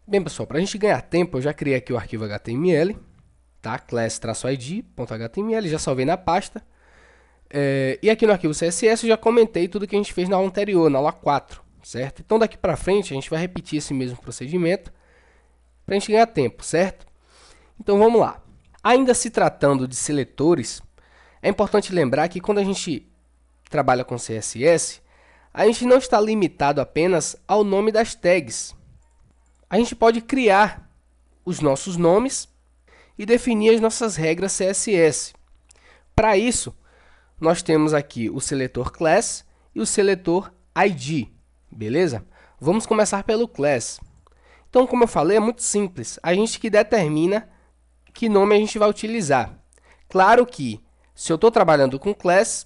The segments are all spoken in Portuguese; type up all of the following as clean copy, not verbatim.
Bem, pessoal, para a gente ganhar tempo, eu já criei aqui o arquivo HTML, tá? class-id.html, já salvei na pasta. E aqui no arquivo CSS eu já comentei tudo que a gente fez na aula anterior, na aula 4, certo? Então daqui para frente a gente vai repetir esse mesmo procedimento para a gente ganhar tempo, certo? Então vamos lá. Ainda se tratando de seletores, é importante lembrar que quando a gente trabalha com CSS, a gente não está limitado apenas ao nome das tags. A gente pode criar os nossos nomes e definir as nossas regras CSS. Para isso, nós temos aqui o seletor class e o seletor id, beleza? Vamos começar pelo class. Então, como eu falei, é muito simples. A gente que determina que nome a gente vai utilizar. Claro que, se eu estou trabalhando com class,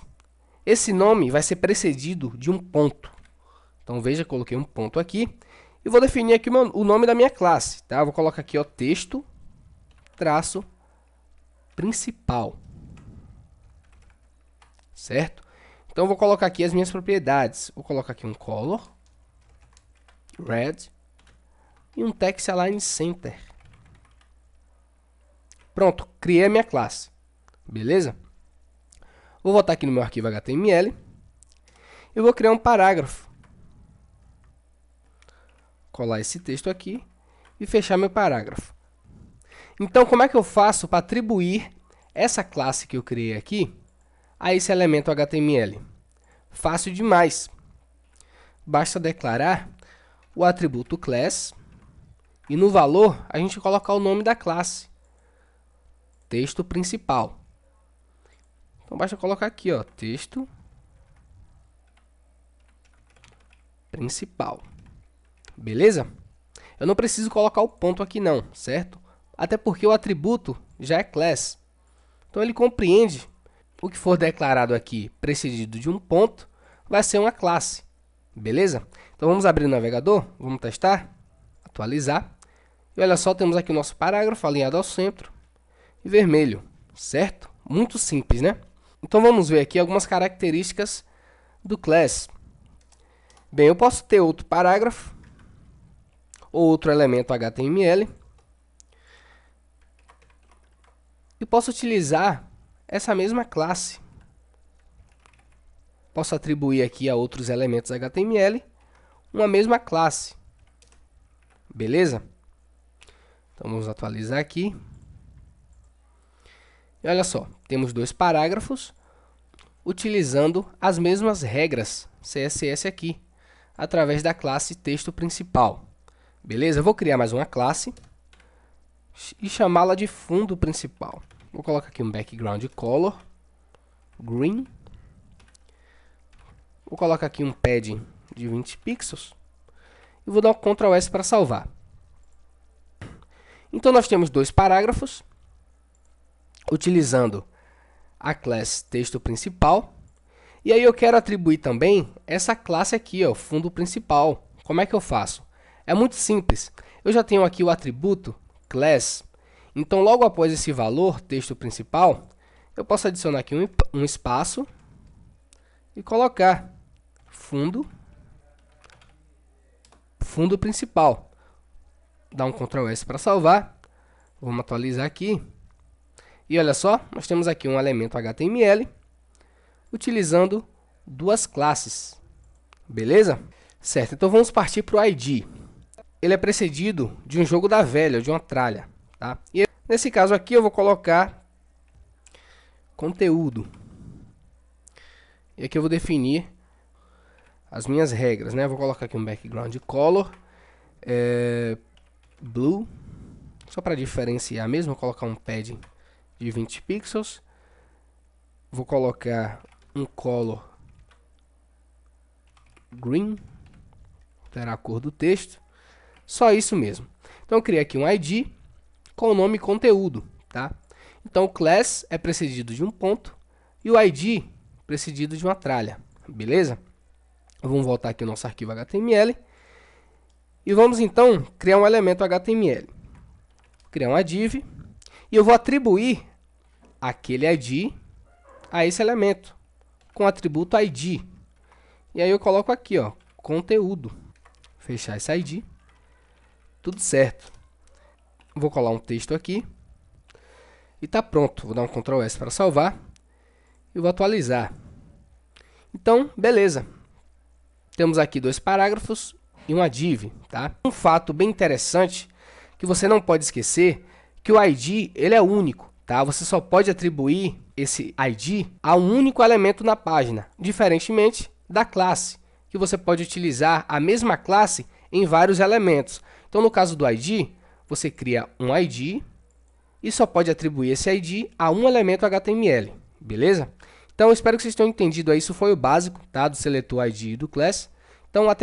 esse nome vai ser precedido de um ponto. Então, veja, coloquei um ponto aqui. E vou definir aqui o nome da minha classe. Tá? Eu vou colocar aqui, ó, texto, traço, principal. Certo? Então, eu vou colocar aqui as minhas propriedades. Vou colocar aqui um color, red, e um text align center. Pronto, criei a minha classe. Beleza? Vou voltar aqui no meu arquivo HTML. E vou criar um parágrafo. Colar esse texto aqui e fechar meu parágrafo. Então, como é que eu faço para atribuir essa classe que eu criei aqui a esse elemento HTML? Fácil demais. Basta declarar o atributo class e no valor a gente colocar o nome da classe, texto principal. Então, basta colocar aqui, ó, texto principal. Beleza? Eu não preciso colocar o ponto aqui não, certo? Até porque o atributo já é class. Então, ele compreende o que for declarado aqui precedido de um ponto, vai ser uma classe. Beleza? Então, vamos abrir o navegador, vamos testar, atualizar. E olha só, temos aqui o nosso parágrafo alinhado ao centro e vermelho, certo? Muito simples, né? Então, vamos ver aqui algumas características do class. Bem, eu posso ter outro parágrafo, ou outro elemento HTML, e posso utilizar essa mesma classe. Posso atribuir aqui a outros elementos HTML uma mesma classe. Beleza? Então, vamos atualizar aqui. E olha só, temos dois parágrafos utilizando as mesmas regras CSS aqui, através da classe texto principal. Beleza? Eu vou criar mais uma classe e chamá-la de fundo principal. Vou colocar aqui um background color, green. Vou colocar aqui um padding de 20 pixels. E vou dar um Ctrl S para salvar. Então, nós temos dois parágrafos, utilizando a classe texto principal. E aí eu quero atribuir também essa classe aqui, ó, fundo principal. Como é que eu faço? É muito simples. Eu já tenho aqui o atributo class. Então, logo após esse valor, texto principal, eu posso adicionar aqui um espaço e colocar fundo principal. Dá um Ctrl S para salvar. Vamos atualizar aqui. E olha só, nós temos aqui um elemento HTML utilizando duas classes. Beleza? Certo, então vamos partir para o ID. Ele é precedido de um jogo da velha, de uma tralha. Tá? E nesse caso aqui eu vou colocar conteúdo. E aqui eu vou definir as minhas regras. Né? Eu vou colocar aqui um background color, blue, só para diferenciar mesmo. Vou colocar um padding de 20 pixels. Vou colocar um color green, terá a cor do texto. Só isso mesmo. Então, eu criei aqui um ID com o nome conteúdo. Tá? Então, o class é precedido de um ponto e o ID precedido de uma tralha. Beleza? Vamos voltar aqui ao nosso arquivo HTML. E vamos, então, criar um elemento HTML. Vou criar uma div e eu vou atribuir aquele ID a esse elemento com o atributo ID. E aí eu coloco aqui, ó, conteúdo. Fechar esse ID. Tudo certo. Vou colar um texto aqui. E está pronto. Vou dar um Ctrl S para salvar. E vou atualizar. Então, beleza. Temos aqui 2 parágrafos e uma div, tá? Um fato bem interessante que você não pode esquecer, que o ID ele é único, tá? Você só pode atribuir esse ID a um único elemento na página, diferentemente da classe, que você pode utilizar a mesma classe em vários elementos. Então, no caso do ID, você cria um ID e só pode atribuir esse ID a um elemento HTML, beleza? Então, espero que vocês tenham entendido aí. Isso foi o básico, tá? Do seletor ID e do class. Então, até